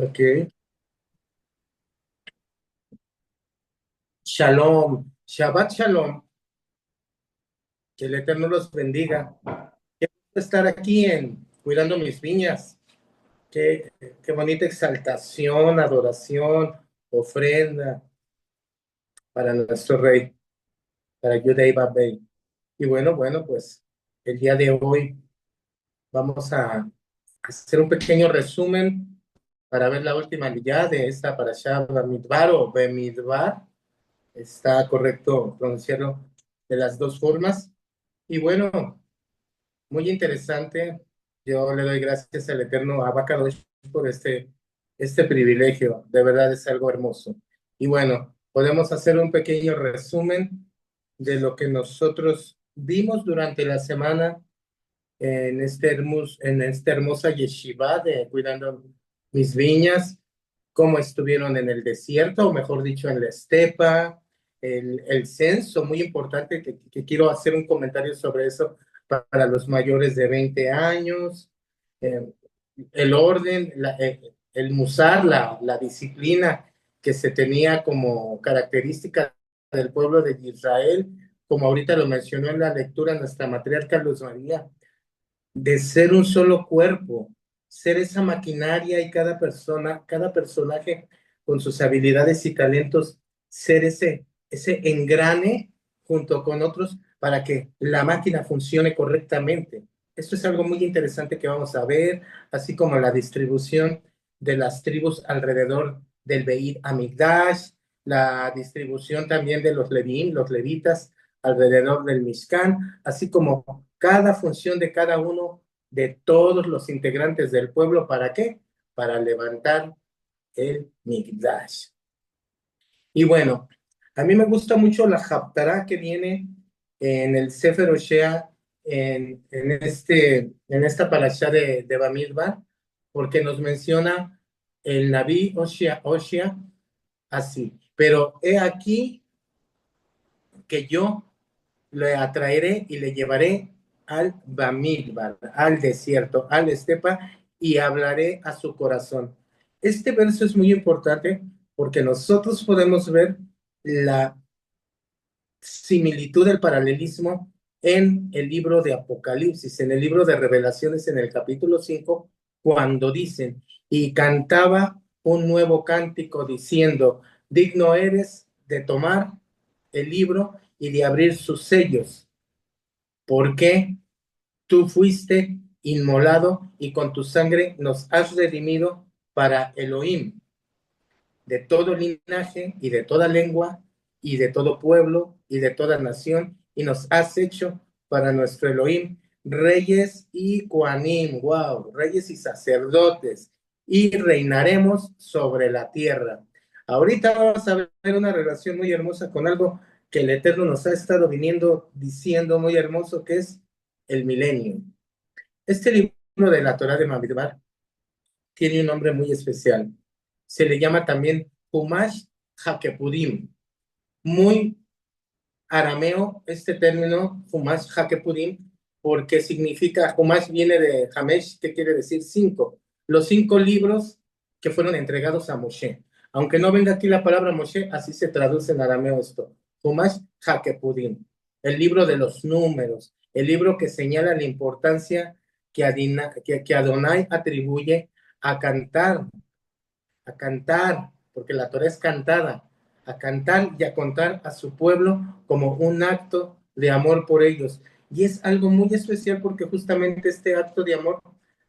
Ok. Shalom. Shabbat Shalom. Que el Eterno los bendiga. Qué gusto estar aquí cuidando mis viñas. Qué bonita exaltación, adoración, ofrenda para nuestro rey, para Yudei Babel. Y bueno, pues el día de hoy vamos a hacer un pequeño resumen para ver la última ya de esta parashá Bamidbar o Bemidbar. Está correcto pronunciarlo de las dos formas. Y bueno, muy interesante. Yo le doy gracias al Eterno Abacadosh por este privilegio. De verdad es algo hermoso. Y bueno, podemos hacer un pequeño resumen de lo que nosotros vimos durante la semana en esta hermosa yeshiva de Cuidando Mis Viñas, cómo estuvieron en el desierto, o mejor dicho, en la estepa, el censo, muy importante, que quiero hacer un comentario sobre eso para los mayores de 20 años, eh, el orden, el musar, la disciplina que se tenía como característica del pueblo de Israel, como ahorita lo mencionó en la lectura nuestra matriarca Luz María, de ser un solo cuerpo, ser esa maquinaria y cada persona, cada personaje con sus habilidades y talentos, ser ese engrane junto con otros para que la máquina funcione correctamente. Esto es algo muy interesante que vamos a ver, así como la distribución de las tribus alrededor del Beit Hamikdash, la distribución también de los Levín, los levitas alrededor del Mishkan, así como cada función de cada uno de todos los integrantes del pueblo. ¿Para qué? Para levantar el Mikdash. Y bueno, a mí me gusta mucho la Haftarah que viene en el Sefer Oshea, en esta parashá de Bamidbar, porque nos menciona el Naví Oshea así. Pero he aquí que yo le atraeré y le llevaré al Bamidbar, al desierto, al estepa, y hablaré a su corazón. Este verso es muy importante porque nosotros podemos ver la similitud del paralelismo en el libro de Apocalipsis, en el libro de Revelaciones, en el capítulo 5, cuando dicen, y cantaba un nuevo cántico diciendo, digno eres de tomar el libro y de abrir sus sellos, porque tú fuiste inmolado y con tu sangre nos has redimido para Elohim, de todo linaje y de toda lengua y de todo pueblo y de toda nación, y nos has hecho para nuestro Elohim reyes y Kohanim, wow, reyes y sacerdotes, y reinaremos sobre la tierra. Ahorita vamos a ver una relación muy hermosa con algo que el Eterno nos ha estado viniendo diciendo muy hermoso, que es el milenio. Este libro de la Torah de Bamidbar tiene un nombre muy especial. Se le llama también Humash Hakepudim. Muy arameo este término, Humash Hakepudim, porque significa, Humash viene de Hamesh, que quiere decir cinco. Los 5 libros que fueron entregados a Moshe. Aunque no venga aquí la palabra Moshe, así se traduce en arameo esto. Humash Hakepudim. El libro de los números. El libro que señala la importancia que Adonai atribuye a cantar, porque la Torah es cantada, a cantar y a contar a su pueblo como un acto de amor por ellos. Y es algo muy especial porque justamente este acto de amor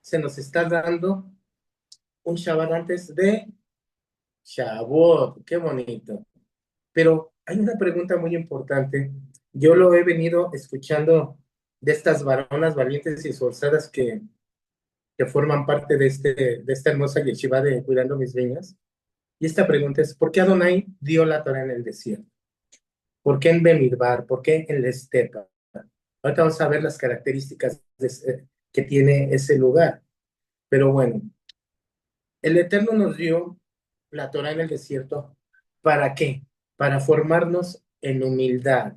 se nos está dando un Shabbat antes de Shavuot. Qué bonito. Pero hay una pregunta muy importante. Yo lo he venido escuchando de estas varonas valientes y esforzadas que forman parte de esta hermosa yeshiva de Cuidando Mis Viñas. Y esta pregunta es, ¿por qué Adonai dio la Torah en el desierto? ¿Por qué en Bemidbar? ¿Por qué en la estepa? Ahorita vamos a ver las características que tiene ese lugar. Pero bueno, el Eterno nos dio la Torah en el desierto. ¿Para qué? Para formarnos en humildad.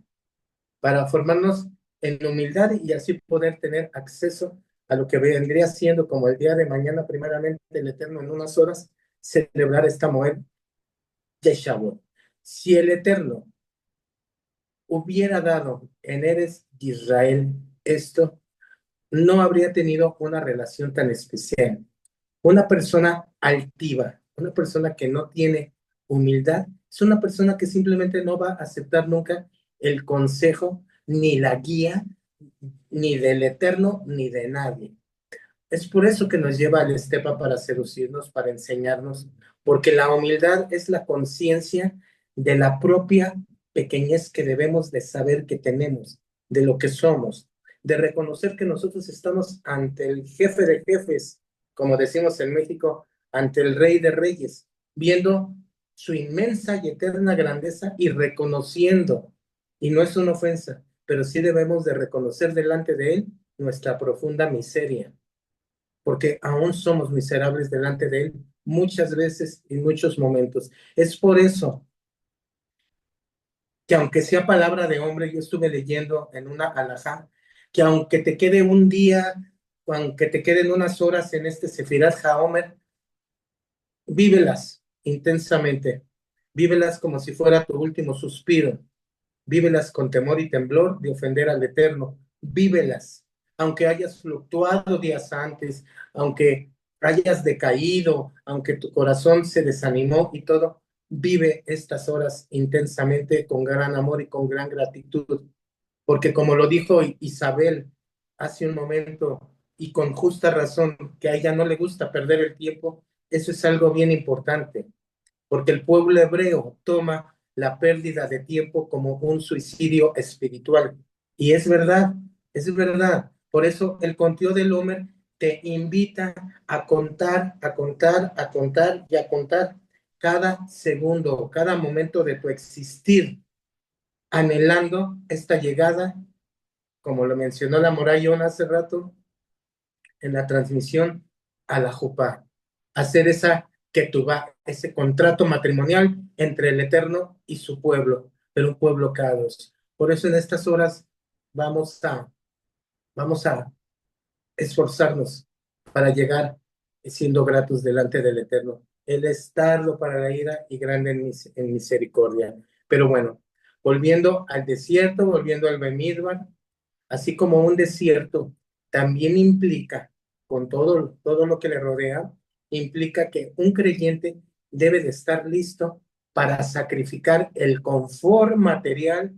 Para formarnos en humildad y así poder tener acceso a lo que vendría siendo como el día de mañana, primeramente el Eterno en unas horas celebrar esta Moed de Shavuot. Si el Eterno hubiera dado en Eres de Israel esto, no habría tenido una relación tan especial. Una persona altiva, una persona que no tiene humildad, es una persona que simplemente no va a aceptar nunca el consejo, ni la guía, ni del Eterno, ni de nadie. Es por eso que nos lleva al estepa para seducirnos, para enseñarnos, porque la humildad es la conciencia de la propia pequeñez que debemos de saber que tenemos, de lo que somos, de reconocer que nosotros estamos ante el jefe de jefes, como decimos en México, ante el rey de reyes, viendo su inmensa y eterna grandeza y reconociendo, y no es una ofensa, pero sí debemos de reconocer delante de él nuestra profunda miseria porque aún somos miserables delante de Él muchas veces, en muchos momentos. Es por eso que aunque sea palabra de hombre, yo estuve leyendo en una alajá, que aunque te quede un día, aunque te queden unas horas en este Sefirat HaOmer, vívelas intensamente, vívelas como si fuera tu último suspiro, vívelas con temor y temblor de ofender al Eterno, vívelas, aunque hayas fluctuado días antes, aunque hayas decaído, aunque tu corazón se desanimó y todo, vive estas horas intensamente con gran amor y con gran gratitud, porque como lo dijo Isabel hace un momento y con justa razón, que a ella no le gusta perder el tiempo, eso es algo bien importante porque el pueblo hebreo toma la pérdida de tiempo como un suicidio espiritual. Y es verdad, es verdad. Por eso el conteo del Homer te invita a contar, a contar, a contar y a contar cada segundo, cada momento de tu existir, anhelando esta llegada, como lo mencionó la Morayón hace rato, en la transmisión a la Jupá, hacer esa ketubá, ese contrato matrimonial entre el Eterno y su pueblo, pero un pueblo cada dos. Por eso en estas horas vamos a esforzarnos para llegar siendo gratos delante del Eterno. Él es tardo para la ira y grande en misericordia. Pero bueno, volviendo al desierto, volviendo al Bemidbar, así como un desierto también implica, con todo lo que le rodea, implica que un creyente debe de estar listo para sacrificar el confort material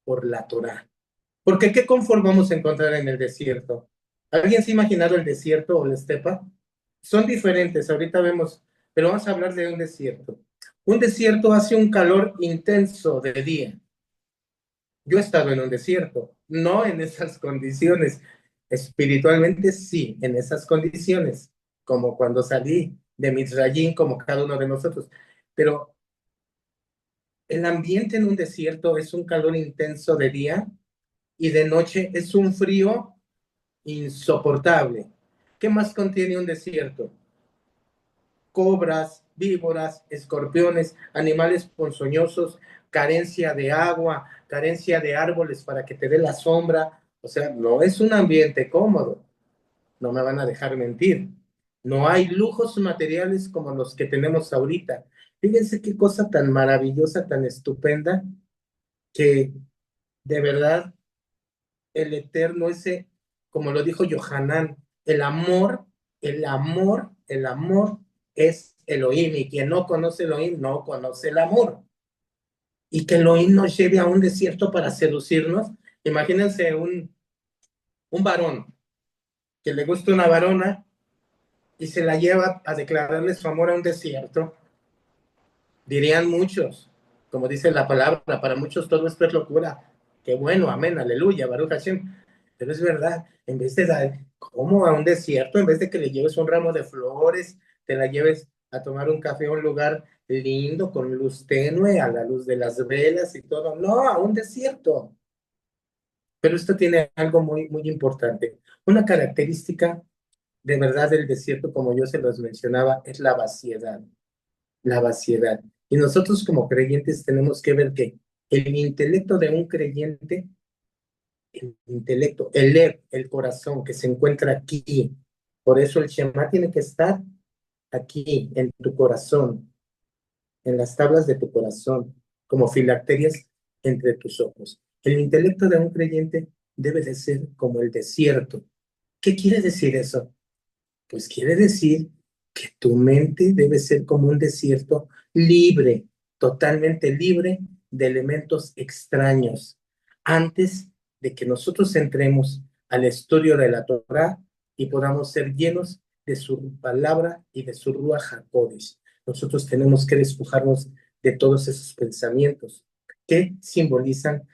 por la Torah. Porque ¿qué confort vamos a encontrar en el desierto? ¿Alguien se ha imaginado el desierto o la estepa? Son diferentes, ahorita vemos, pero vamos a hablar de un desierto. Un desierto hace un calor intenso de día. Yo he estado en un desierto, no en esas condiciones. Espiritualmente sí, en esas condiciones, como cuando salí de Mitzrayim, como cada uno de nosotros. Pero el ambiente en un desierto es un calor intenso de día y de noche es un frío insoportable. ¿Qué más contiene un desierto? Cobras, víboras, escorpiones, animales ponzoñosos, carencia de agua, carencia de árboles para que te dé la sombra. O sea, no es un ambiente cómodo, no me van a dejar mentir. No hay lujos materiales como los que tenemos ahorita. Fíjense qué cosa tan maravillosa, tan estupenda, que de verdad el Eterno, ese, como lo dijo Yohanan, el amor es Elohim, y quien no conoce Elohim no conoce el amor. Y que Elohim nos lleve a un desierto para seducirnos. Imagínense un varón que le gusta una varona y se la lleva a declararle su amor a un desierto. Dirían muchos, como dice la palabra, para muchos todo esto es locura. Qué bueno, amén, aleluya, Baruch Hashem. Pero es verdad, en vez de dar, como a un desierto, en vez de que le lleves un ramo de flores, te la lleves a tomar un café a un lugar lindo, con luz tenue, a la luz de las velas y todo. No, a un desierto. Pero esto tiene algo muy, muy importante. Una característica de verdad del desierto, como yo se los mencionaba, es la vaciedad, la vaciedad. Y nosotros como creyentes tenemos que ver que el intelecto de un creyente, el intelecto, el corazón que se encuentra aquí, por eso el Shema tiene que estar aquí en tu corazón, en las tablas de tu corazón, como filacterias entre tus ojos. El intelecto de un creyente debe de ser como el desierto. ¿Qué quiere decir eso? Pues quiere decir que tu mente debe ser como un desierto libre, totalmente libre de elementos extraños. Antes de que nosotros entremos al estudio de la Torá y podamos ser llenos de su palabra y de su Ruach HaKodesh. Nosotros tenemos que despojarnos de todos esos pensamientos que simbolizan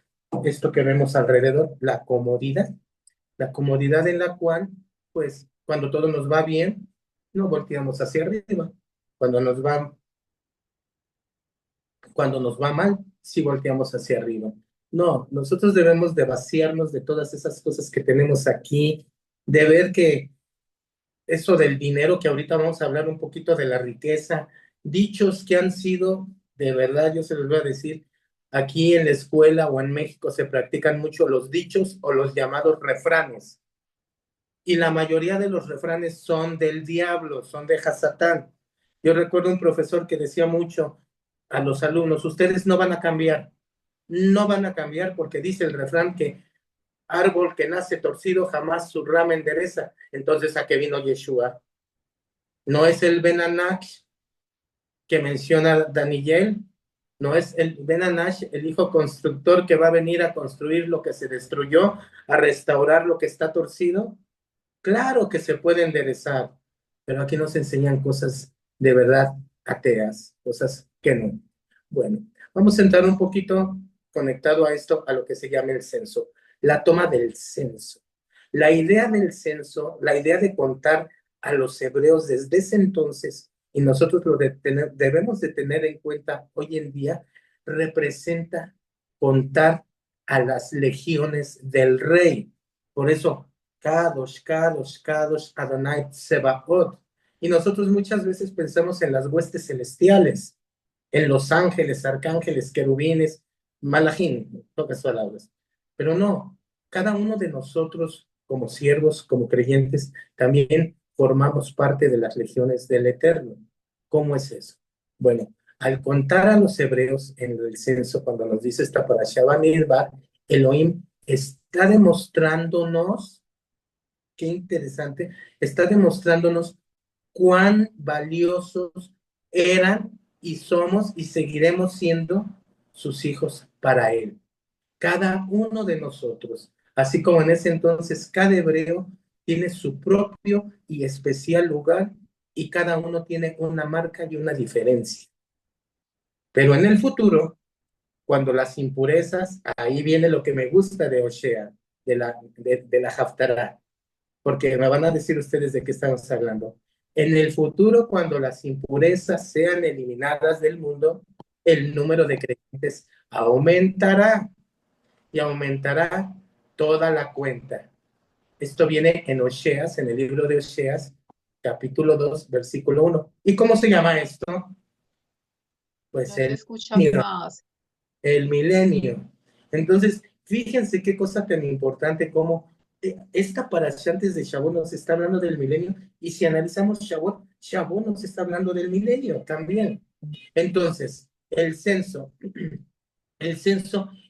esto que vemos alrededor, la comodidad en la cual, pues, cuando todo nos va bien, no volteamos hacia arriba. Cuando nos va, cuando nos va mal, sí volteamos hacia arriba. No, nosotros debemos de vaciarnos de todas esas cosas que tenemos aquí, de ver que eso del dinero, que ahorita vamos a hablar un poquito de la riqueza, dichos que han sido, de verdad, yo se los voy a decir, aquí en la escuela o en México se practican mucho los dichos o los llamados refranes. Y la mayoría de los refranes son del diablo, son de Hasatán. Yo recuerdo un profesor que decía mucho a los alumnos, ustedes no van a cambiar, no van a cambiar porque dice el refrán que árbol que nace torcido jamás su rama endereza. Entonces, ¿a qué vino Yeshua? No es el Ben-Anash que menciona Daniel, no es el Ben-Anash, el hijo constructor que va a venir a construir lo que se destruyó, a restaurar lo que está torcido. Claro que se puede enderezar, pero aquí nos enseñan cosas de verdad ateas, cosas que no. Bueno, vamos a entrar un poquito conectado a esto, a lo que se llama el censo, la toma del censo. La idea del censo, la idea de contar a los hebreos desde ese entonces, y nosotros debemos de tener en cuenta hoy en día, representa contar a las legiones del rey. Por eso Kadosh, Kadosh, Kadosh, Adonai Tsebaot. Y nosotros muchas veces pensamos en las huestes celestiales, en los ángeles, arcángeles, querubines, malachín, pocas palabras. Pero no, cada uno de nosotros como siervos, como creyentes, también formamos parte de las legiones del Eterno. ¿Cómo es eso? Bueno, al contar a los hebreos en el censo, cuando nos dice esta parasha Bamidbar, Elohim está demostrándonos, qué interesante, está demostrándonos cuán valiosos eran y somos y seguiremos siendo sus hijos para Él. Cada uno de nosotros, así como en ese entonces cada hebreo tiene su propio y especial lugar y cada uno tiene una marca y una diferencia. Pero en el futuro, cuando las impurezas, ahí viene lo que me gusta de Osea, de la Haftarah, porque me van a decir ustedes de qué estamos hablando. En el futuro, cuando las impurezas sean eliminadas del mundo, el número de creyentes aumentará y aumentará toda la cuenta. Esto viene en Oseas, en el libro de Oseas, capítulo 2, versículo 1. ¿Y cómo se llama esto? Pues No se el escucha milenio. más. El milenio. Entonces, fíjense qué cosa tan importante como esta parasha antes de Shavuot nos está hablando del milenio y si analizamos Shavuot, Shavuot nos está hablando del milenio también. Entonces, el censo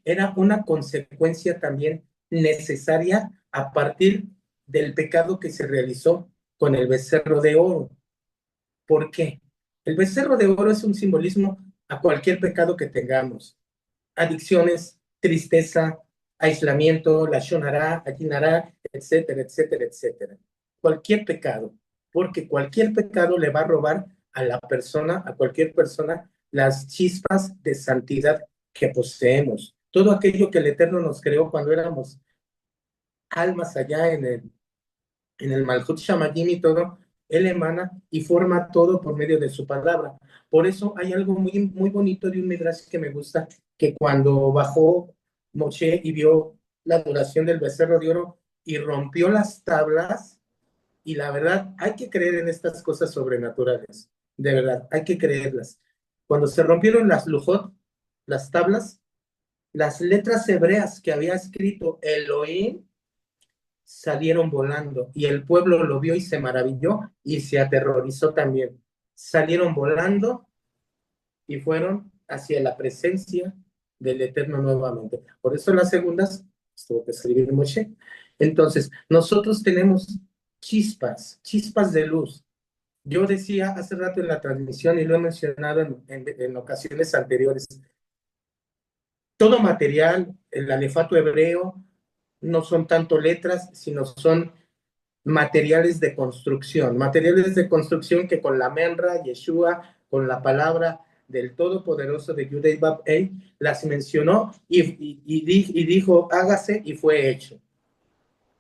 era una consecuencia también necesaria a partir del pecado que se realizó con el becerro de oro. ¿Por qué? El becerro de oro es un simbolismo a cualquier pecado que tengamos, adicciones, tristeza, aislamiento, la shonara, ayinara, etcétera, etcétera, etcétera. Cualquier pecado, porque cualquier pecado le va a robar a la persona, a cualquier persona, las chispas de santidad que poseemos. Todo aquello que el Eterno nos creó cuando éramos almas allá en el Malhut Shamadim y todo, Él emana y forma todo por medio de su palabra. Por eso hay algo muy, muy bonito de un Midrash que me gusta, que cuando bajó Moshe y vio la adoración del becerro de oro y rompió las tablas, y la verdad, hay que creer en estas cosas sobrenaturales, de verdad, hay que creerlas. Cuando se rompieron las lujot, las tablas, las letras hebreas que había escrito Elohim salieron volando y el pueblo lo vio y se maravilló y se aterrorizó también. salieron volando y fueron hacia la presencia del Eterno nuevamente. Por eso las segundas tuvo que escribir Moshe. Entonces, nosotros tenemos chispas de luz. Yo decía hace rato en la transmisión y lo he mencionado en ocasiones anteriores, todo material, el alefato hebreo, no son tanto letras, sino son materiales de construcción que con la menra, Yeshua, con la palabra del Todopoderoso de Yudei Bab las mencionó y dijo, hágase y fue hecho.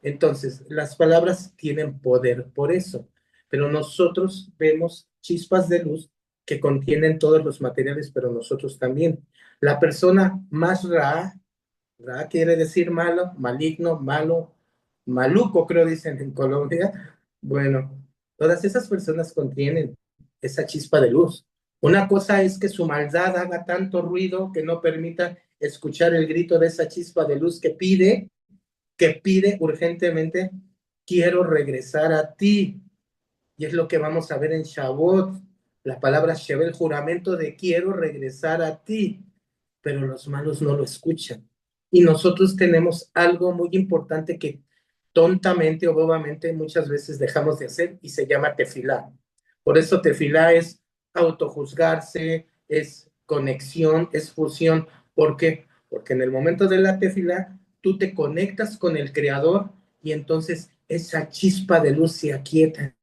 Entonces, las palabras tienen poder por eso, pero nosotros vemos chispas de luz que contienen todos los materiales, pero nosotros también. La persona más Ra quiere decir malo, maligno, malo, maluco, creo dicen en Colombia. Bueno, todas esas personas contienen esa chispa de luz. Una cosa es que su maldad haga tanto ruido que no permita escuchar el grito de esa chispa de luz que pide urgentemente, quiero regresar a ti. Y es lo que vamos a ver en Shavuot. La palabra Shevel, el juramento de quiero regresar a ti. Pero los malos no lo escuchan. Y nosotros tenemos algo muy importante que tontamente o bobamente muchas veces dejamos de hacer y se llama tefilá. Por eso tefilá es autojuzgarse, es conexión, es fusión. ¿Por qué? Porque en el momento de la tefilá tú te conectas con el Creador y entonces esa chispa de luz se aquieta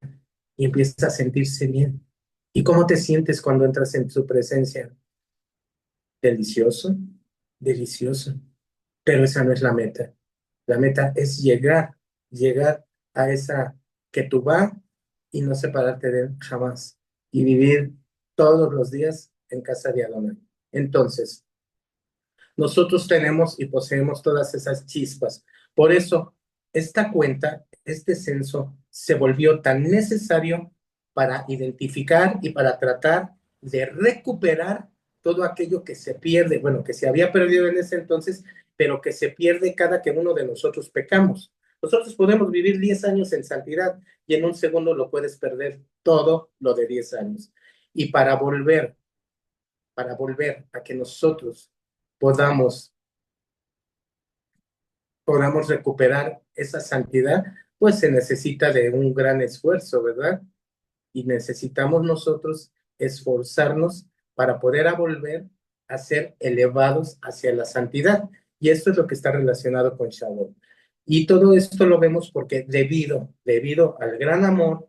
y empiezas a sentirse bien. ¿Y cómo te sientes cuando entras en su presencia? Delicioso, delicioso. Pero esa no es la meta. La meta es llegar a esa que tú vas y no separarte de él jamás. Y vivir todos los días en casa de Adonai. Entonces, nosotros tenemos y poseemos todas esas chispas. Por eso, esta cuenta, este censo, se volvió tan necesario para identificar y para tratar de recuperar todo aquello que se pierde, bueno, que se había perdido en ese entonces, pero que se pierde cada que uno de nosotros pecamos. Nosotros podemos vivir 10 años en santidad y en un segundo lo puedes perder todo lo de 10 años. Y para volver a que nosotros podamos recuperar esa santidad, pues se necesita de un gran esfuerzo, ¿verdad? Y necesitamos nosotros esforzarnos para poder volver a ser elevados hacia la santidad. Y esto es lo que está relacionado con Shalom. Y todo esto lo vemos porque debido al gran amor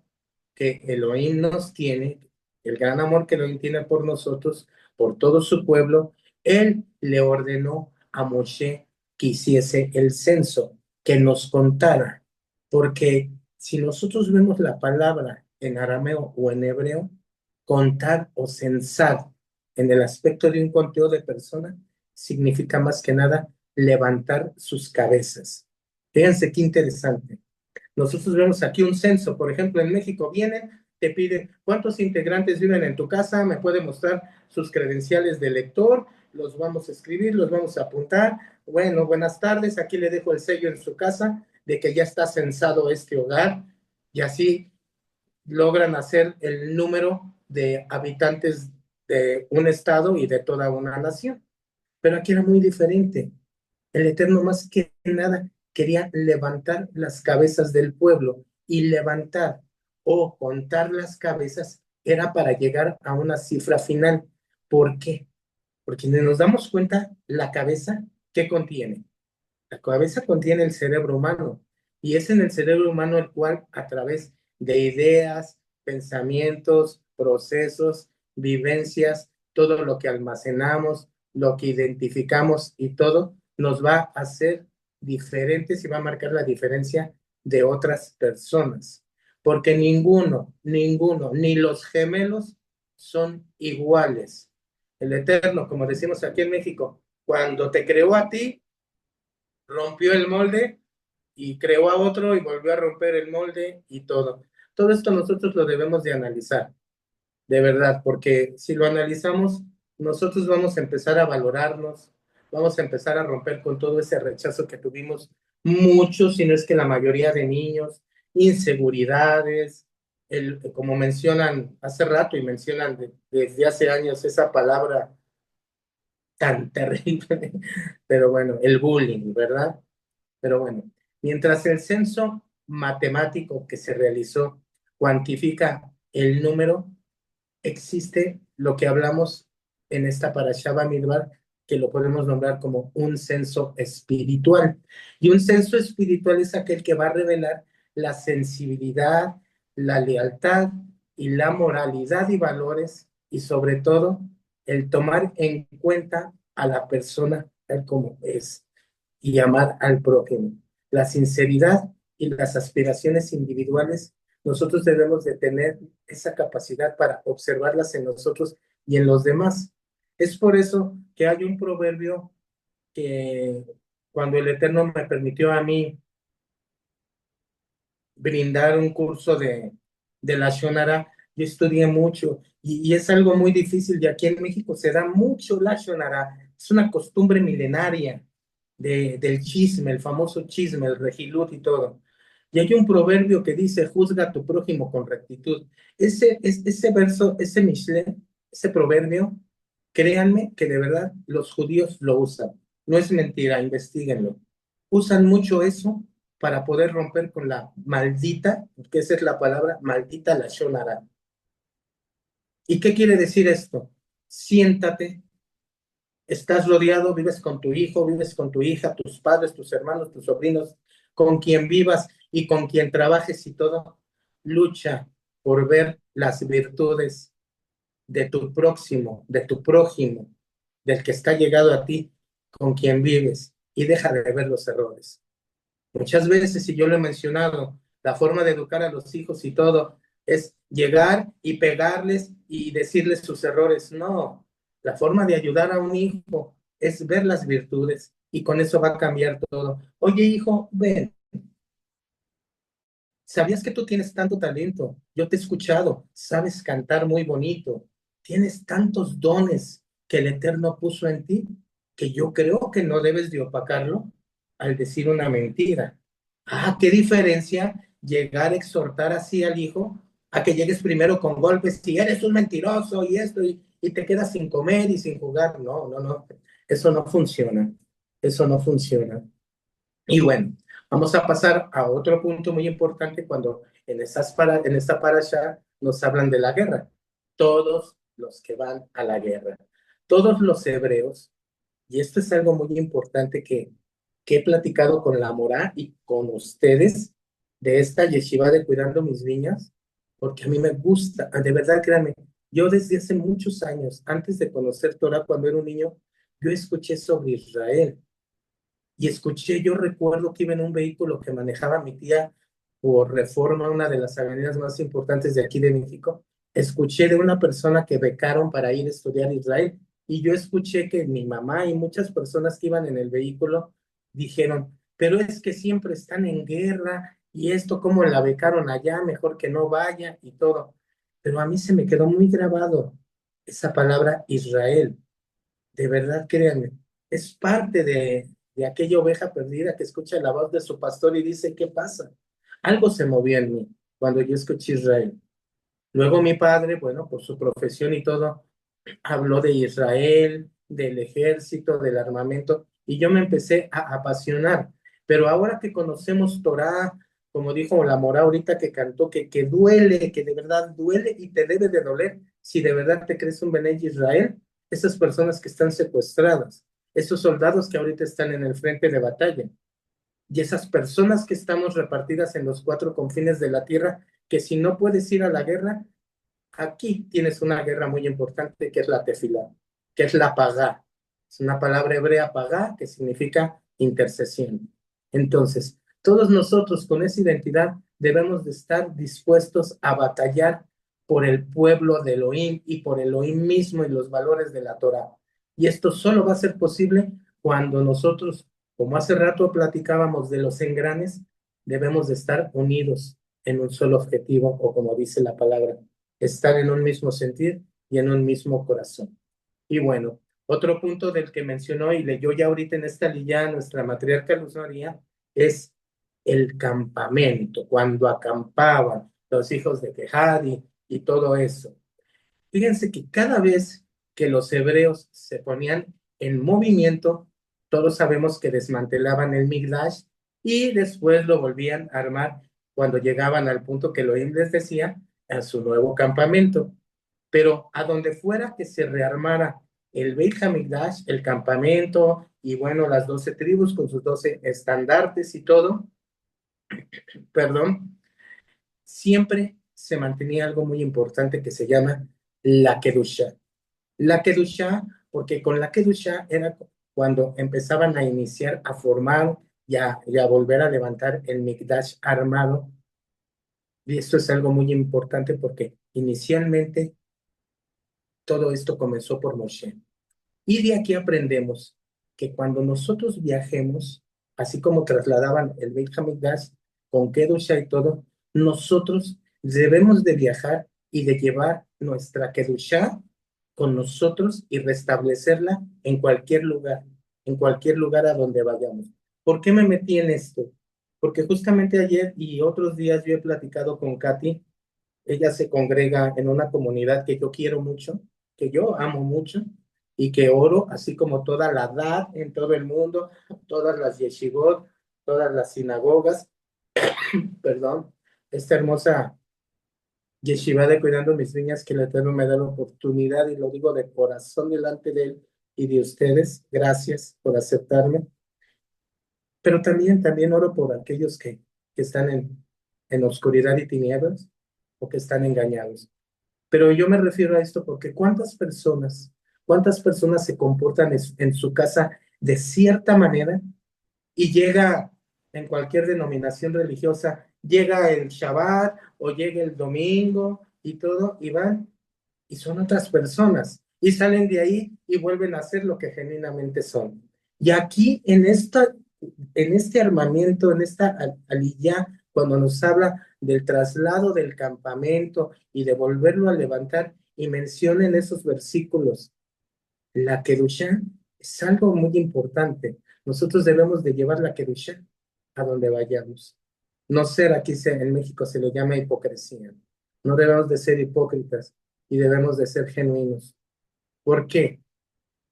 que Elohim nos tiene, el gran amor que Elohim tiene por nosotros, por todo su pueblo, Él le ordenó a Moshe que hiciese el censo, que nos contara, porque si nosotros vemos la palabra en arameo o en hebreo, contar o censar en el aspecto de un conteo de persona significa más que nada levantar sus cabezas. Fíjense qué interesante. Nosotros vemos aquí un censo, por ejemplo, en México vienen, te piden cuántos integrantes viven en tu casa, me puede mostrar sus credenciales de lector, los vamos a escribir, los vamos a apuntar. Bueno, buenas tardes, aquí le dejo el sello en su casa de que ya está censado este hogar y así logran hacer el número de habitantes de un estado y de toda una nación. Pero aquí era muy diferente. El Eterno más que nada quería levantar las cabezas del pueblo y levantar o contar las cabezas era para llegar a una cifra final. ¿Por qué? Porque nos damos cuenta, la cabeza, ¿qué contiene? La cabeza contiene el cerebro humano y es en el cerebro humano el cual a través de ideas, pensamientos, procesos, vivencias, todo lo que almacenamos, lo que identificamos y todo nos va a hacer diferentes y va a marcar la diferencia de otras personas. Porque ninguno, ni los gemelos son iguales. El Eterno, como decimos aquí en México, cuando te creó a ti, rompió el molde y creó a otro y volvió a romper el molde y todo. Todo esto nosotros lo debemos de analizar, de verdad, porque si lo analizamos, nosotros vamos a empezar a valorarnos, vamos a empezar a romper con todo ese rechazo que tuvimos muchos, si no es que la mayoría de niños, inseguridades, como mencionan hace rato y mencionan desde hace años esa palabra tan terrible, pero bueno, el bullying, ¿verdad? Pero bueno, mientras el censo matemático que se realizó cuantifica el número, existe lo que hablamos en esta parashá Bamidbar, que lo podemos nombrar como un censo espiritual. Y un censo espiritual es aquel que va a revelar la sensibilidad, la lealtad y la moralidad y valores, y sobre todo el tomar en cuenta a la persona tal como es y amar al prójimo. La sinceridad y las aspiraciones individuales, nosotros debemos de tener esa capacidad para observarlas en nosotros y en los demás. Es por eso que hay un proverbio que cuando el Eterno me permitió a mí brindar un curso de la Shonara, yo estudié mucho y es algo muy difícil y aquí en México se da mucho la Shonara. Es una costumbre milenaria del chisme, el famoso chisme, el regilut y todo. Y hay un proverbio que dice, juzga a tu prójimo con rectitud. Ese verso, ese Mishle, ese proverbio, créanme que de verdad los judíos lo usan. No es mentira, investiguenlo. Usan mucho eso para poder romper con la maldita, porque esa es la palabra, maldita la Shonara. ¿Y qué quiere decir esto? Siéntate, estás rodeado, vives con tu hijo, vives con tu hija, tus padres, tus hermanos, tus sobrinos, con quien vivas y con quien trabajes y todo, lucha por ver las virtudes de tu próximo, de tu prójimo, del que está llegado a ti, con quien vives, y deja de ver los errores. Muchas veces, y yo lo he mencionado, la forma de educar a los hijos y todo es llegar y pegarles y decirles sus errores. No, la forma de ayudar a un hijo es ver las virtudes y con eso va a cambiar todo. Oye, hijo, ven, ¿sabías que tú tienes tanto talento? Yo te he escuchado, sabes cantar muy bonito, tienes tantos dones que el Eterno puso en ti, que yo creo que no debes de opacarlo al decir una mentira. Ah, qué diferencia llegar a exhortar así al hijo a que llegues primero con golpes, si eres un mentiroso y esto, y te quedas sin comer y sin jugar. No, no, no, eso no funciona, eso no funciona. Y bueno, vamos a pasar a otro punto muy importante cuando en esta parasha nos hablan de la guerra. Todos los que van a la guerra, todos los hebreos, y esto es algo muy importante que he platicado con la Morá y con ustedes de esta yeshiva de Cuidando Mis Viñas, porque a mí me gusta, de verdad, créanme, yo desde hace muchos años, antes de conocer Torah cuando era un niño, yo escuché sobre Israel y escuché, yo recuerdo que iba en un vehículo que manejaba mi tía por Reforma, una de las avenidas más importantes de aquí de México. Escuché de una persona que becaron para ir a estudiar a Israel y yo escuché que mi mamá y muchas personas que iban en el vehículo dijeron, pero es que siempre están en guerra y esto, ¿cómo la becaron allá? Mejor que no vaya y todo. Pero a mí se me quedó muy grabado esa palabra Israel. De verdad, créanme, es parte de aquella oveja perdida que escucha la voz de su pastor y dice, ¿qué pasa? Algo se movió en mí cuando yo escuché Israel. Luego mi padre, bueno, por su profesión y todo, habló de Israel, del ejército, del armamento, y yo me empecé a apasionar. Pero ahora que conocemos Torah, como dijo la Mora ahorita que cantó, que duele, que de verdad duele y te debe de doler si de verdad te crees un Bené Israel, esas personas que están secuestradas, esos soldados que ahorita están en el frente de batalla, y esas personas que estamos repartidas en los cuatro confines de la tierra, que si no puedes ir a la guerra, aquí tienes una guerra muy importante que es la tefilá, que es la pagá. Es una palabra hebrea pagá que significa intercesión. Entonces, todos nosotros con esa identidad debemos de estar dispuestos a batallar por el pueblo de Elohim y por Elohim mismo y los valores de la Torah. Y esto solo va a ser posible cuando nosotros, como hace rato platicábamos de los engranes, debemos de estar unidos en un solo objetivo o como dice la palabra, estar en un mismo sentir y en un mismo corazón. Y bueno, otro punto del que mencionó y leyó ya ahorita en esta lilla nuestra matriarca Luz María es el campamento, cuando acampaban, los hijos de Kehat y todo eso. Fíjense que cada vez que los hebreos se ponían en movimiento, todos sabemos que desmantelaban el Migdash y después lo volvían a armar cuando llegaban al punto que Elohim les decía, a su nuevo campamento. Pero a donde fuera que se rearmara el Beit HaMikdash, el campamento y bueno, las 12 tribus con sus 12 estandartes y todo, perdón, siempre se mantenía algo muy importante que se llama la Kedusha. La Kedusha, porque con la Kedusha era cuando empezaban a iniciar a formar y a volver a levantar el Mikdash armado. Y esto es algo muy importante porque inicialmente todo esto comenzó por Moshe. Y de aquí aprendemos que cuando nosotros viajemos, así como trasladaban el Beit HaMikdash con Kedusha y todo, nosotros debemos de viajar y de llevar nuestra Kedusha con nosotros y restablecerla en cualquier lugar a donde vayamos. ¿Por qué me metí en esto? Porque justamente ayer y otros días yo he platicado con Katy. Ella se congrega en una comunidad que yo quiero mucho, que yo amo mucho y que oro, así como toda la edad en todo el mundo, todas las yeshivot, todas las sinagogas, perdón, esta hermosa yeshiva de Cuidando Mis Niñas que el Eterno me da la oportunidad y lo digo de corazón delante de él y de ustedes. Gracias por aceptarme. Pero también oro por aquellos que están en oscuridad y tinieblas o que están engañados. Pero yo me refiero a esto porque cuántas personas se comportan en su casa de cierta manera y llega en cualquier denominación religiosa, llega el Shabbat o llega el domingo y todo, y van y son otras personas y salen de ahí y vuelven a ser lo que genuinamente son. Y aquí en este armamiento, en esta aliyá, cuando nos habla del traslado del campamento y de volverlo a levantar, y menciona en esos versículos la Kedushá, es algo muy importante. Nosotros debemos de llevar la Kedushá a donde vayamos. No ser, en México se le llama hipocresía. No debemos de ser hipócritas y debemos de ser genuinos. ¿Por qué?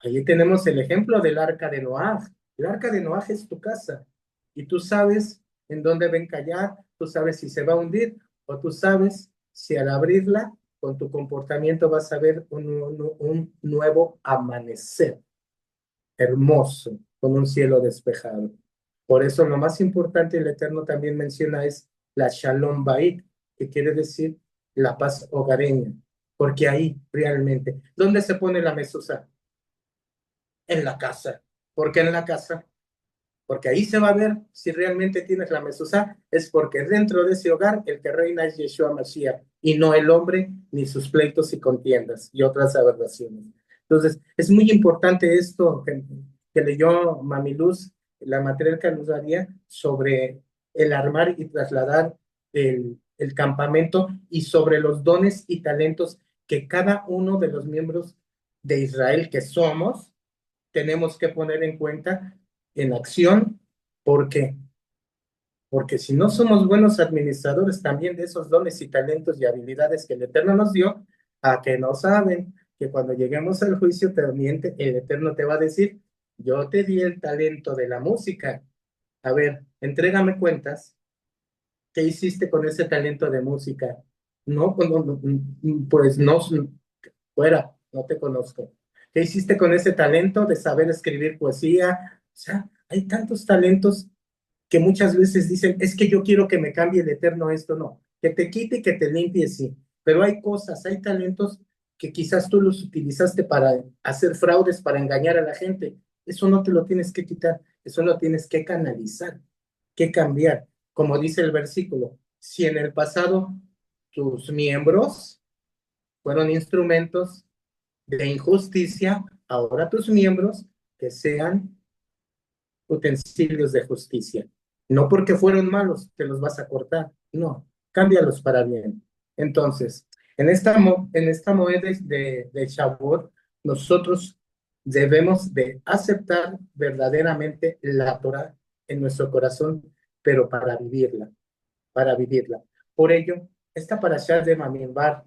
Allí tenemos el ejemplo del arca de Noaj. El arca de Noaj es tu casa y tú sabes en dónde va a encallar, tú sabes si se va a hundir o tú sabes si al abrirla con tu comportamiento vas a ver un nuevo amanecer hermoso con un cielo despejado. Por eso lo más importante el Eterno también menciona es la Shalom Bait, que quiere decir la paz hogareña, porque ahí realmente, ¿dónde se pone la mezuzá? En la casa. ¿Por qué en la casa? Porque ahí se va a ver si realmente tienes la mezuzá, es porque dentro de ese hogar el que reina es Yeshua Mashiach y no el hombre ni sus pleitos y contiendas y otras aberraciones. Entonces, es muy importante esto que leyó Mamiluz, la matriarca Luz Daría, sobre el armar y trasladar el campamento y sobre los dones y talentos que cada uno de los miembros de Israel que somos, tenemos que poner en cuenta en acción. ¿Por qué? Porque si no somos buenos administradores también de esos dones y talentos y habilidades que el Eterno nos dio, a que no saben que cuando lleguemos al juicio también el Eterno te va a decir, yo te di el talento de la música. A ver, entrégame cuentas. ¿Qué hiciste con ese talento de música? No, pues no, fuera, no te conozco. ¿Qué hiciste con ese talento de saber escribir poesía? O sea, hay tantos talentos que muchas veces dicen, es que yo quiero que me cambie el Eterno esto, no, que te quite y que te limpie, sí, pero hay cosas, hay talentos que quizás tú los utilizaste para hacer fraudes, para engañar a la gente, eso no te lo tienes que quitar, eso lo tienes que canalizar, que cambiar, como dice el versículo, si en el pasado tus miembros fueron instrumentos de injusticia, ahora tus miembros que sean utensilios de justicia. No porque fueron malos, te los vas a cortar. No, cámbialos para bien. Entonces, en esta moeda de Shavuot, nosotros debemos de aceptar verdaderamente la Torah en nuestro corazón, pero para vivirla, para vivirla. Por ello, esta parashá de Bamidbar,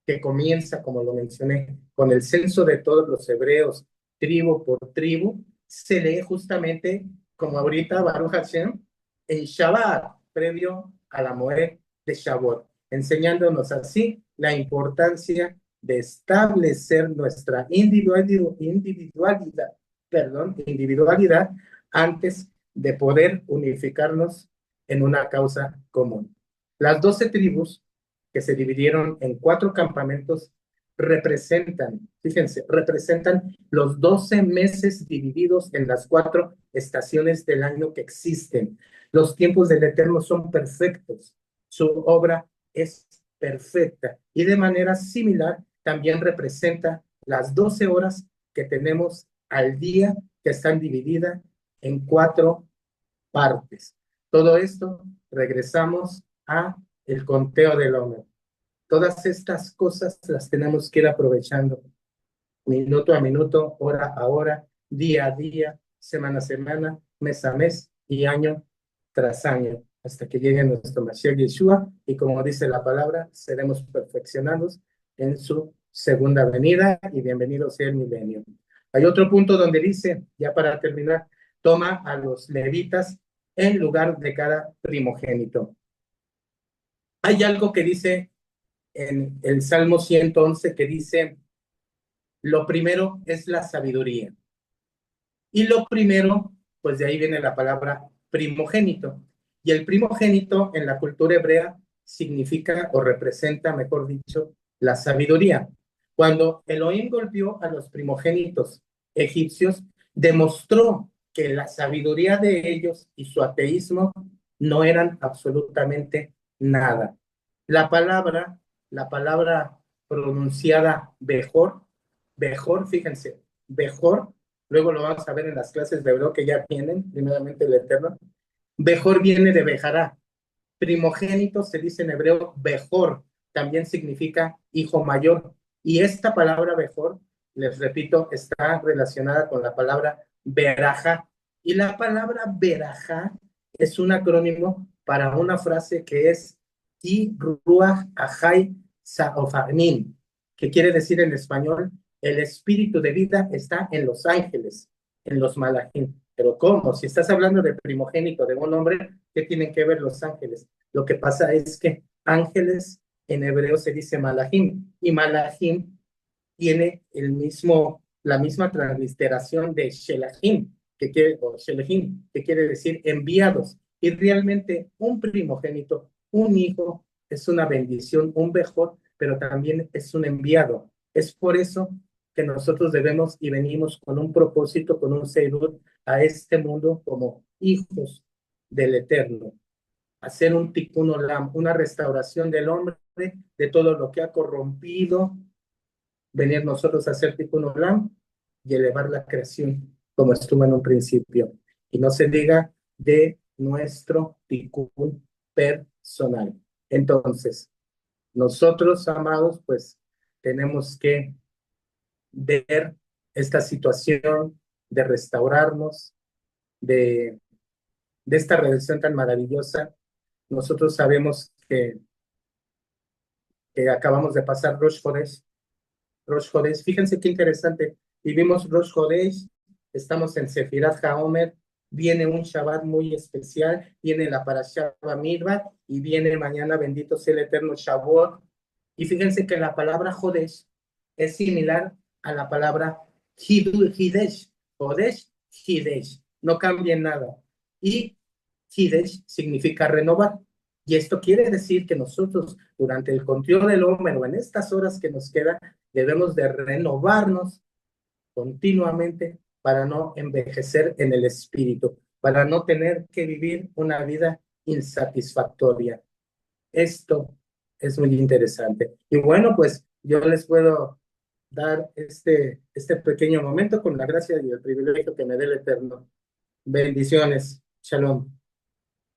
que comienza, como lo mencioné, con el censo de todos los hebreos, tribu por tribu, se lee justamente, como ahorita, Baruch Hashem, en Shabbat, previo a la Moed de Shavuot, enseñándonos así la importancia de establecer nuestra individualidad antes de poder unificarnos en una causa común. Las 12 tribus que se dividieron en 4 campamentos representan los 12 meses divididos en las 4 estaciones del año que existen. Los tiempos del Eterno son perfectos, su obra es perfecta y de manera similar también representa las 12 horas que tenemos al día, que están divididas en 4 partes. Todo esto regresamos a el conteo del hombre. Todas estas cosas las tenemos que ir aprovechando minuto a minuto, hora a hora, día a día, semana a semana, mes a mes y año tras año, hasta que llegue nuestro Mashiach Yeshua y, como dice la palabra, seremos perfeccionados en su segunda venida y bienvenido sea el milenio. Hay otro punto donde dice, ya para terminar, toma a los levitas en lugar de cada primogénito. Hay algo que dice en el Salmo 111 que dice, lo primero es la sabiduría. Y lo primero, pues de ahí viene la palabra primogénito. Y el primogénito en la cultura hebrea significa o representa, mejor dicho, la sabiduría. Cuando Elohim golpeó a los primogénitos egipcios, demostró que la sabiduría de ellos y su ateísmo no eran absolutamente nada. La palabra, la palabra pronunciada Bejor, fíjense, Bejor, luego lo vamos a ver en las clases de hebreo que ya tienen, primeramente el Eterno. Bejor viene de Bejará. Primogénito se dice en hebreo Bejor, también significa hijo mayor. Y esta palabra Bejor, les repito, está relacionada con la palabra Berajá. Y la palabra Berajá es un acrónimo para una frase que es Ti Ruach Ahai Saofarnim, que quiere decir en español, el espíritu de vida está en los ángeles, en los malachim. Pero ¿cómo? Si estás hablando de primogénito de un hombre, ¿qué tienen que ver los ángeles? Lo que pasa es que ángeles en hebreo se dice malachim, y malachim tiene la misma transliteración de shelachim, que quiere decir enviados. Y realmente un primogénito, un hijo, es una bendición, un bejor, pero también es un enviado. Es por eso que nosotros debemos y venimos con un propósito, con un seirut a este mundo como hijos del Eterno. Hacer un tikkun olam, una restauración del hombre, de todo lo que ha corrompido, venir nosotros a hacer tikkun olam y elevar la creación como estuvo en un principio. Y no se diga de nuestro tikkun personal. Entonces, nosotros, amados, pues tenemos que ver esta situación de restaurarnos, de esta redención tan maravillosa. Nosotros sabemos que acabamos de pasar Rosh Hodesh. Fíjense qué interesante. Vivimos Rosh Hodesh, estamos en Sefirat HaOmer, viene un Shabbat muy especial, viene la Parashá Bamidbar y viene mañana, bendito sea el eterno Shavuot. Y fíjense que la palabra Hodesh es similar a la palabra Hidesh. Hodesh, Hidesh. No cambia en nada. Y Hidesh significa renovar. Y esto quiere decir que nosotros, durante el conteo del hombre o en estas horas que nos quedan, debemos de renovarnos continuamente para no envejecer en el espíritu, para no tener que vivir una vida insatisfactoria. Esto es muy interesante. Y bueno, pues yo les puedo dar este pequeño momento con la gracia y el privilegio que me dé el Eterno. Bendiciones. Shalom.